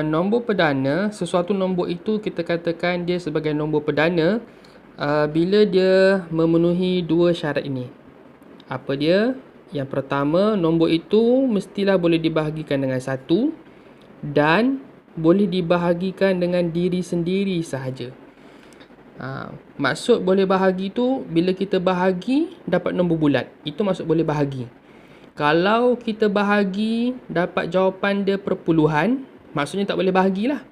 Nombor perdana, sesuatu nombor itu kita katakan dia sebagai nombor perdana bila dia memenuhi dua syarat ini. Apa dia? Yang pertama, nombor itu mestilah boleh dibahagikan dengan satu dan boleh dibahagikan dengan diri sendiri sahaja. Maksud boleh bahagi tu bila kita bahagi dapat nombor bulat. Itu maksud boleh bahagi. Kalau kita bahagi dapat jawapan dia perpuluhan, maksudnya tak boleh bahagilah.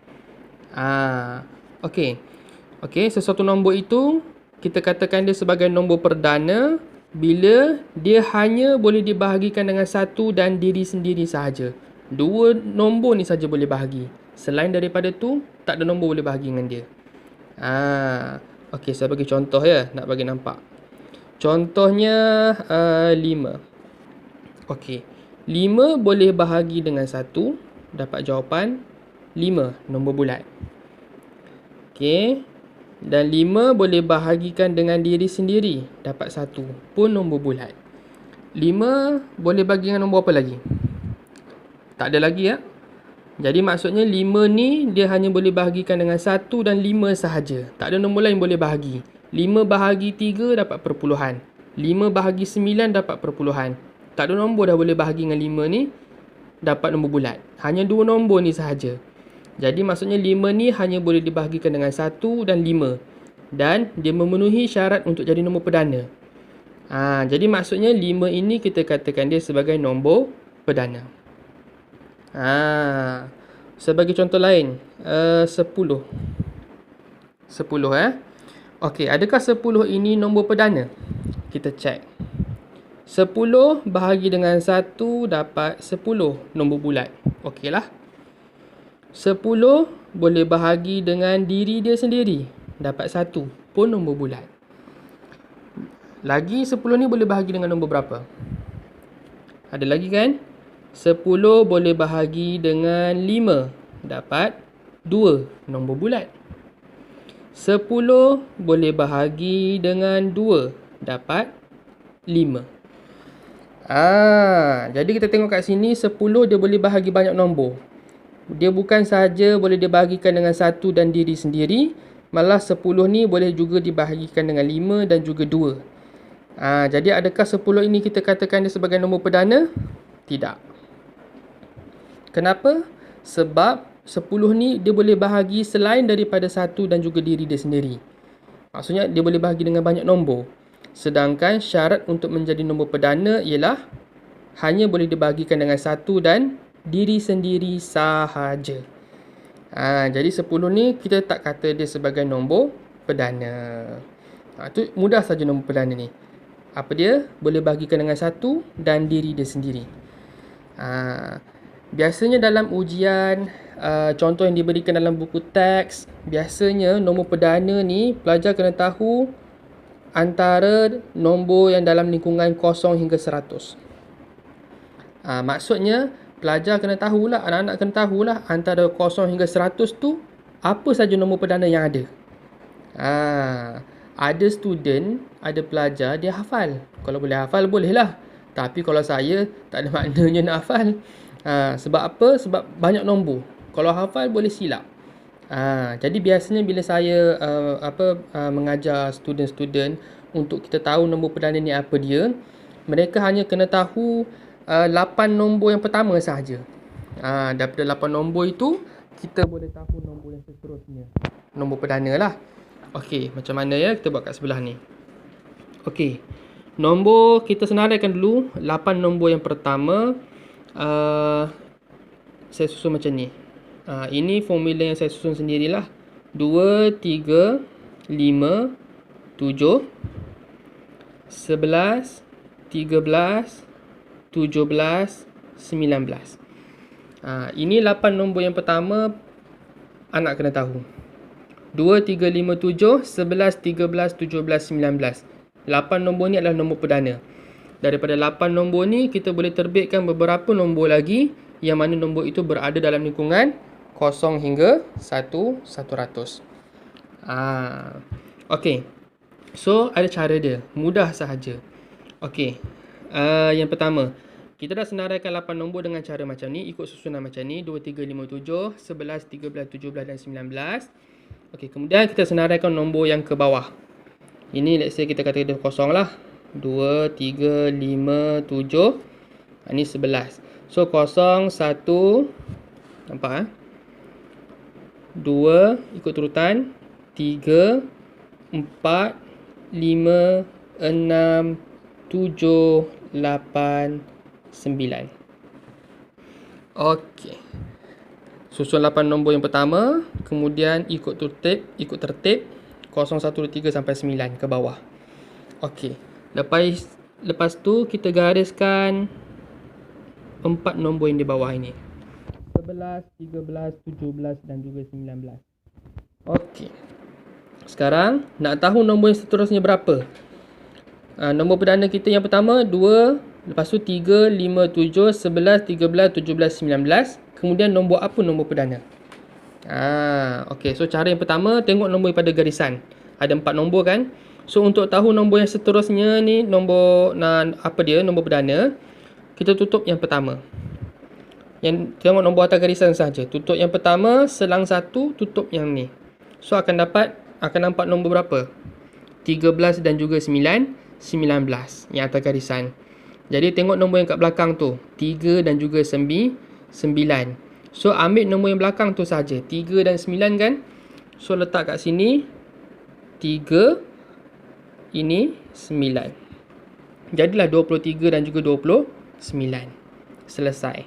Sesuatu nombor itu kita katakan dia sebagai nombor perdana bila dia hanya boleh dibahagikan dengan satu dan diri sendiri sahaja. Dua nombor ni saja boleh bahagi. Selain daripada tu, tak ada nombor boleh bahagi dengan dia. Saya bagi contoh ya, nak bagi nampak. Contohnya 5. 5 boleh bahagi dengan 1, dapat jawapan 5, nombor bulat. Dan 5 boleh bahagikan dengan diri sendiri, dapat 1, pun nombor bulat. 5 boleh bagi dengan nombor apa lagi? Tak ada lagi ya. Jadi maksudnya 5 ni dia hanya boleh bahagikan dengan 1 dan 5 sahaja. Tak ada nombor lain boleh bahagi. 5 bahagi 3 dapat perpuluhan. 5 bahagi 9 dapat perpuluhan. Tak ada nombor dah boleh bahagi dengan 5 ni dapat nombor bulat. Hanya dua nombor ni sahaja. Jadi maksudnya 5 ni hanya boleh dibahagikan dengan 1 dan 5. Dan dia memenuhi syarat untuk jadi nombor perdana. Jadi maksudnya 5 ini kita katakan dia sebagai nombor perdana. Sebagai contoh lain, 10. 10 adakah 10 ini nombor perdana? Kita cek. 10 bahagi dengan 1 dapat 10, nombor bulat. Okeylah. 10 boleh bahagi dengan diri dia sendiri, dapat 1, pun nombor bulat. Lagi 10 ni boleh bahagi dengan nombor berapa? Ada lagi kan? 10 boleh bahagi dengan 5, dapat 2, nombor bulat. 10 boleh bahagi dengan 2, dapat 5. Jadi kita tengok kat sini 10 dia boleh bahagi banyak nombor. Dia bukan sahaja boleh dibahagikan dengan 1 dan diri sendiri, malah 10 ni boleh juga dibahagikan dengan 5 dan juga 2. Jadi adakah 10 ini kita katakan dia sebagai nombor perdana? Tidak. Kenapa? Sebab 10 ni dia boleh bahagi selain daripada 1 dan juga diri dia sendiri. Maksudnya dia boleh bahagi dengan banyak nombor. Sedangkan syarat untuk menjadi nombor perdana ialah hanya boleh dibahagikan dengan 1 dan diri sendiri sahaja. Jadi 10 ni kita tak kata dia sebagai nombor perdana. Itu mudah saja nombor perdana ni. Apa dia? Boleh bahagikan dengan 1 dan diri dia sendiri. Biasanya dalam ujian, contoh yang diberikan dalam buku teks, biasanya nombor perdana ni pelajar kena tahu antara nombor yang dalam lingkungan 0 hingga 100. Maksudnya pelajar kena tahulah, anak-anak kena tahulah antara 0 hingga 100 tu apa saja nombor perdana yang ada. Ada student, ada pelajar dia hafal. Kalau boleh hafal bolehlah. Tapi kalau saya tak ada maknanya nak hafal. Sebab apa? Sebab banyak nombor. Kalau hafal boleh silap. Jadi biasanya bila saya mengajar student-student untuk kita tahu nombor perdana ni apa dia, mereka hanya kena tahu 8 nombor yang pertama sahaja. Daripada 8 nombor itu kita boleh tahu nombor yang seterusnya. Nombor perdana lah. Macam mana ya? Kita buat kat sebelah ni. Nombor kita senaraikan dulu. 8 nombor yang pertama saya susun macam ni. Ini formula yang saya susun sendirilah. 2, 3, 5, 7, 11, 13, 17, 19. Ini 8 nombor yang pertama anak kena tahu. 2, 3, 5, 7, 11, 13, 17, 19. 8 nombor ni adalah nombor perdana. Daripada 8 nombor ni kita boleh terbitkan beberapa nombor lagi yang mana nombor itu berada dalam lingkungan 0 hingga 100. So ada cara dia, mudah sahaja. Yang pertama, kita dah senaraikan 8 nombor dengan cara macam ni, ikut susunan macam ni, 2, 3, 5, 7, 11, 13, 17 dan 19. Okey, kemudian kita senaraikan nombor yang ke bawah. Ini let's say kita kata dia kosong lah. 2, 3, 5, 7. Ini 11. So, 0, 1, nampak 2, ikut turutan. 3, 4, 5, 6, 7, 8, 9. Okey. Susun 8 nombor yang pertama, kemudian ikut tertib 0, 1, 2, 3 sampai 9 ke bawah. Okey. Lepas tu kita gariskan 4 nombor yang di bawah ini. 11, 13, 17 dan juga 19. Okey. Sekarang nak tahu nombor yang seterusnya berapa? Nombor perdana kita yang pertama 2, lepas tu 3, 5, 7, 11, 13, 17, 19. Kemudian nombor apa nombor perdana? Okey, so cara yang pertama tengok nombor pada garisan. Ada 4 nombor kan? So untuk tahu nombor yang seterusnya ni, nombor nombor perdana, kita tutup yang pertama. Yang tengok nombor atas garisan saja. Tutup yang pertama, selang 1, tutup yang ni. So akan nampak nombor berapa? 13 dan juga 9, 19 yang atas garisan. Jadi tengok nombor yang kat belakang tu, 3 dan juga 9. So ambil nombor yang belakang tu saja, 3 dan 9 kan. So letak kat sini 3, ini 9. Jadilah 23 dan juga 29. Selesai.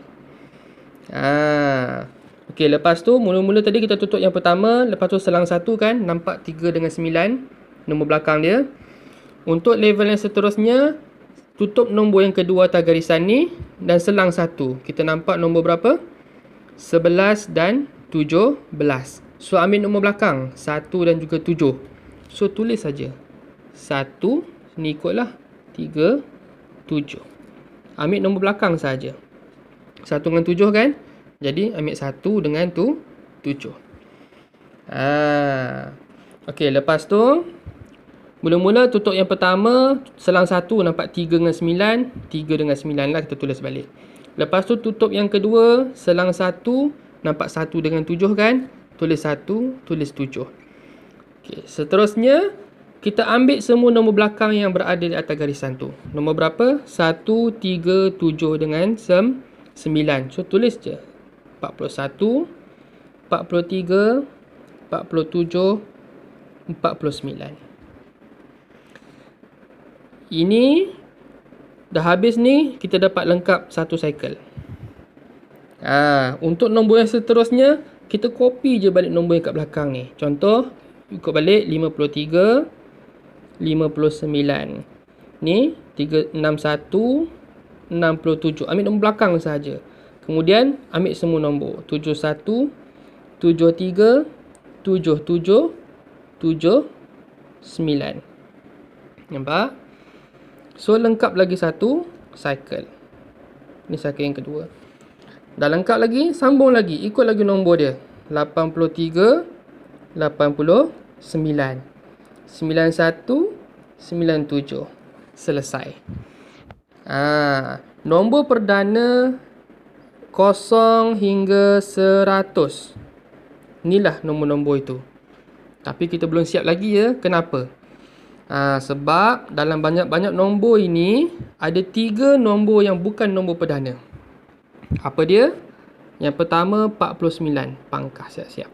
Okey, lepas tu mula-mula tadi kita tutup yang pertama, lepas tu selang 1 kan, nampak 3 dengan 9 nombor belakang dia. Untuk level yang seterusnya, tutup nombor yang kedua atas garisan ni dan selang 1. Kita nampak nombor berapa? 11 dan 17. So ambil nombor belakang 1 dan juga 7. So tulis saja 1, ni ikutlah 3, 7. Ambil nombor belakang saja. 1 dengan 7 kan? Jadi ambil 1 dengan 7. Okey, lepas tu mula-mula tutup yang pertama, selang 1 nampak 3 dengan 9. 3 dengan 9 lah, kita tulis balik. Lepas tu tutup yang kedua, selang 1 nampak 1 dengan 7 kan? Tulis 1, tulis 7. Okey, seterusnya kita ambil semua nombor belakang yang berada di atas garisan tu. Nombor berapa? 1, 3, 7 dengan 9. So tulis je 41, 43, 47, 49. Ini dah habis ni, kita dapat lengkap satu cycle. Untuk nombor yang seterusnya, kita copy je balik nombor yang kat belakang ni. Contoh, ikut balik 53, 59. Ni 361, 67. Ambil nombor belakang saja. Kemudian ambil semua nombor. 71, 73, 77, 79. Nampak? So lengkap lagi satu cycle. Ni cycle yang kedua. Dah lengkap lagi, sambung lagi, ikut lagi nombor dia. 83, 89, 91, 97. Selesai. Nombor perdana 0 hingga 100. Inilah nombor-nombor itu. Tapi kita belum siap lagi ya. Kenapa? Sebab dalam banyak-banyak nombor ini, ada 3 nombor yang bukan nombor perdana. Apa dia? Yang pertama 49. Pangkas, siap-siap.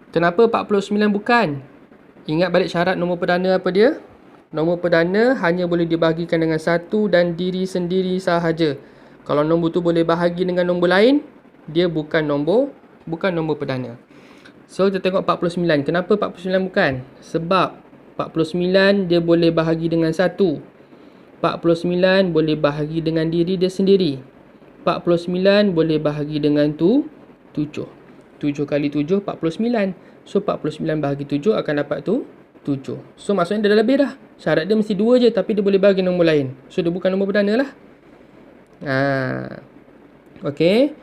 Kenapa 49 bukan? Ingat balik syarat nombor perdana apa dia? Nombor perdana hanya boleh dibahagikan dengan satu dan diri sendiri sahaja. Kalau nombor tu boleh bahagi dengan nombor lain, dia bukan nombor perdana. So kita tengok 49. Kenapa 49 bukan? Sebab 49 dia boleh bahagi dengan 1. 49 boleh bahagi dengan diri dia sendiri. 49 boleh bahagi dengan 7. 7 kali 7, 49. So 49 bahagi 7 akan dapat 7. So maksudnya dia dah lebih dah. Syarat dia mesti 2 je, tapi dia boleh bahagi nombor lain. So dia bukan nombor perdana lah. Okey.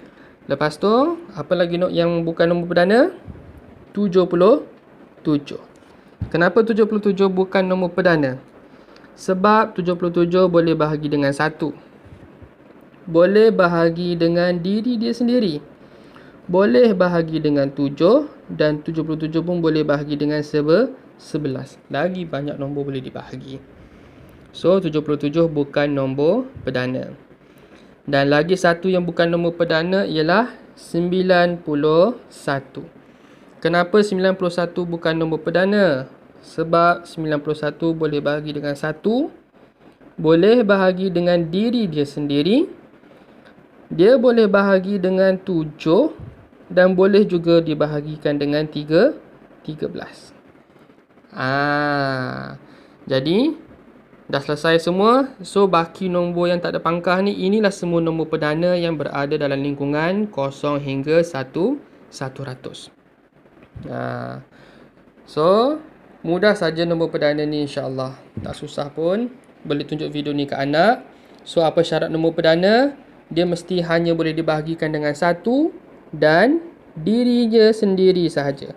Lepas tu, apa lagi yang bukan nombor perdana? 77. Kenapa 77 bukan nombor perdana? Sebab 77 boleh bahagi dengan 1. boleh bahagi dengan diri dia sendiri. Boleh bahagi dengan 7 dan 77 pun boleh bahagi dengan 11. Lagi banyak nombor boleh dibahagi. So 77 bukan nombor perdana. Dan lagi satu yang bukan nombor perdana ialah 91. Kenapa 91 bukan nombor perdana? Sebab 91 boleh bahagi dengan 1, boleh bahagi dengan diri dia sendiri, dia boleh bahagi dengan 7 dan boleh juga dibahagikan dengan 13. Jadi dah selesai semua. So baki nombor yang tak ada pangkah ni, inilah semua nombor perdana yang berada dalam lingkungan 0 hingga 100. So mudah saja nombor perdana ni, insya-Allah. Tak susah pun. Boleh tunjuk video ni ke anak. So apa syarat nombor perdana? Dia mesti hanya boleh dibahagikan dengan 1 dan dirinya sendiri sahaja.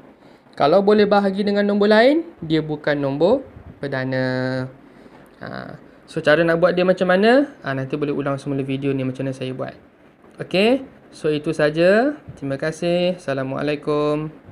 Kalau boleh bahagi dengan nombor lain, dia bukan nombor perdana. So cara nak buat dia macam mana? Nanti boleh ulang semula video ni macam mana saya buat. Okay, so itu saja. Terima kasih. Assalamualaikum.